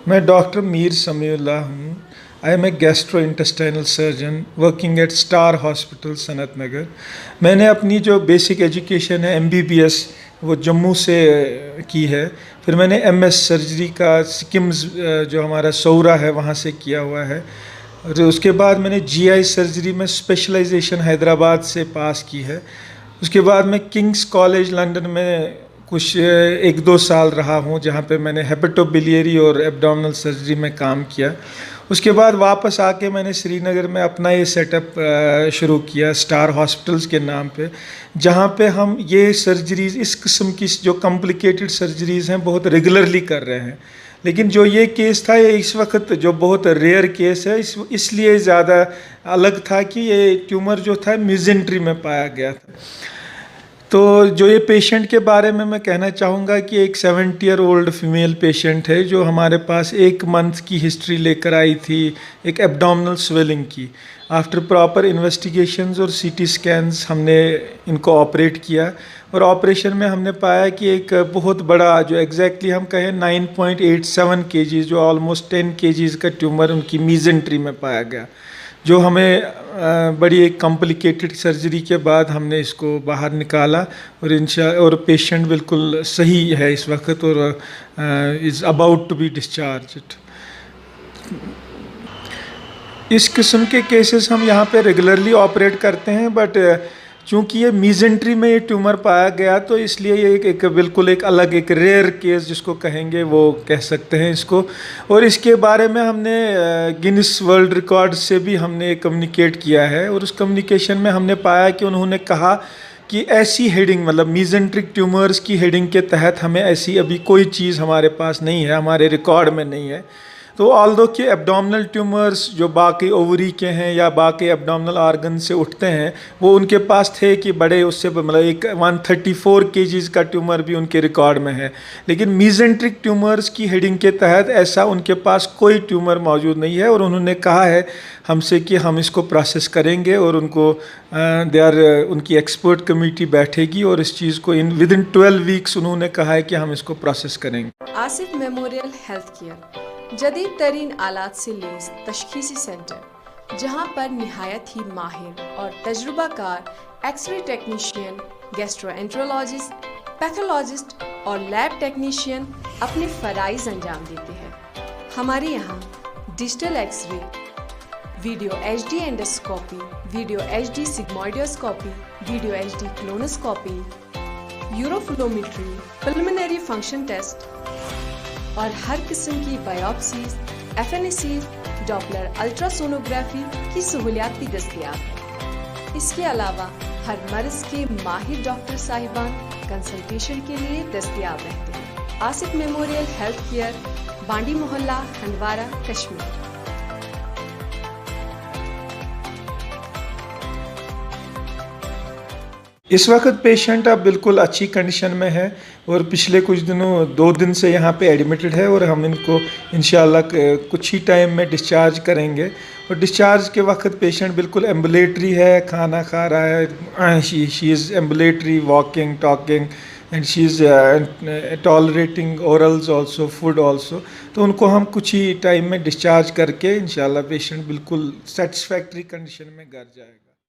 मैं डॉक्टर मीर समीउल्लाह हूँ। I am a gastro intestinal surgeon working at star hospital Sanat Nagar. मैंने अपनी जो बेसिक एजुकेशन है MBBS वो जम्मू से की है। फिर मैंने MS सर्जरी का सिक्किम्स जो हमारा सौरा है वहाँ से किया हुआ है। और उसके बाद मैंने GI सर्जरी में स्पेशलाइजेशन हैदराबाद से पास की है। उसके बाद मैं किंग्स कॉलेज लंदन में कुछ 1-2 साल रहा हूँ, जहाँ पे मैंने हेपेटोबिलियरी और एब्डोमिनल सर्जरी में काम किया। उसके बाद वापस आके मैंने श्रीनगर में अपना ये सेटअप शुरू किया स्टार हॉस्पिटल्स के नाम पे, जहाँ पे हम ये सर्जरीज़ इस किस्म की जो कॉम्प्लिकेटेड सर्जरीज़ हैं बहुत रेगुलरली कर रहे हैं। लेकिन जो ये केस था ये इस वक्त जो बहुत रेयर केस है, इसलिए ज़्यादा अलग था कि ये ट्यूमर जो था मिजेंट्री में पाया गया था। तो जो ये पेशेंट के बारे में मैं कहना चाहूँगा कि एक 70-year-old फीमेल पेशेंट है जो हमारे पास 1 मंथ की हिस्ट्री लेकर आई थी एक एब्डोमिनल स्वेलिंग की। आफ्टर प्रॉपर इन्वेस्टिगेशंस और CT स्कैन्स हमने इनको ऑपरेट किया और ऑपरेशन में हमने पाया कि एक बहुत बड़ा जो एग्जैक्टली हम कहें 9.87 kg जो ऑलमोस्ट 10 kg का ट्यूमर उनकी मीजेंट्री में पाया गया, जो हमें बड़ी एक कॉम्प्लिकेटेड सर्जरी के बाद हमने इसको बाहर निकाला और पेशेंट बिल्कुल सही है इस वक्त और is about to be discharged. इस किस्म के केसेस हम यहाँ पे रेगुलरली ऑपरेट करते हैं, बट चूँकि ये मीजेंट्री में ये ट्यूमर पाया गया तो इसलिए ये एक बिल्कुल एक अलग एक रेयर केस जिसको कहेंगे वो कह सकते हैं इसको। और इसके बारे में हमने गिनीज वर्ल्ड रिकॉर्ड से भी हमने कम्युनिकेट किया है और उस कम्युनिकेशन में हमने पाया कि उन्होंने कहा कि ऐसी हेडिंग मतलब मीजेंट्रिक ट्यूमर्स की हेडिंग के तहत हमें ऐसी अभी कोई चीज़ हमारे पास नहीं है, हमारे रिकॉर्ड में नहीं है। तो ऑल्दो कि एब्डोमिनल ट्यूमर्स जो बाकी ओवरी के हैं या बाकी एब्डोमिनल आर्गन से उठते हैं वो उनके पास थे कि बड़े उससे मतलब एक 134 kg का ट्यूमर भी उनके रिकॉर्ड में है, लेकिन मीजेंट्रिक ट्यूमर्स की हेडिंग के तहत ऐसा उनके पास कोई ट्यूमर मौजूद नहीं है। और उन्होंने कहा है हमसे कि हम इसको प्रोसेस करेंगे और उनको उनकी एक्सपर्ट कमेटी बैठेगी और इस चीज़ को विदिन 12 वीक्स उन्होंने कहा है कि हम इसको प्रोसेस करेंगे। आसिफ मेमोरियल हेल्थ केयर जदीद तरीन आलात से लैस तशखीसी सेंटर, जहां पर निहायत ही माहिर और तजुर्बाकार एक्सरे टेक्नीशियन, गैस्ट्रोएंट्रोलॉजिस्ट, पैथोलॉजिस्ट और लैब टेक्नीशियन अपने फ़राइज़ अंजाम देते हैं। हमारे यहाँ digital x-ray, video HD endoscopy, video HD sigmoidoscopy, video HD colonoscopy, uroflowmetry, preliminary function test और हर किस्म की बायोप्सीज, FNAC, डॉपलर अल्ट्रासोनोग्राफी की सहूलियात भी दस्तयाब है। इसके अलावा हर मर्ज के माहिर डॉक्टर साहिबान कंसल्टेशन के लिए दस्तयाब रहते हैं। आसिफ मेमोरियल हेल्थ केयर, बांडी मोहल्ला, हंडवारा, कश्मीर। इस वक्त पेशेंट अब बिल्कुल अच्छी कंडीशन में है और पिछले कुछ दिनों 2 दिन से यहाँ पे एडमिटेड है और हम इनको इंशाल्लाह कुछ ही टाइम में डिस्चार्ज करेंगे। और डिस्चार्ज के वक्त पेशेंट बिल्कुल एम्बुलेटरी है, खाना खा रहा है, she is ambulatory, walking, talking and she is tolerating orals also, food also. तो उनको हम कुछ ही टाइम में डिस्चार्ज करके इंशाल्लाह पेशेंट बिल्कुल सेटिस्फैक्ट्री कंडीशन में घर जाएगा।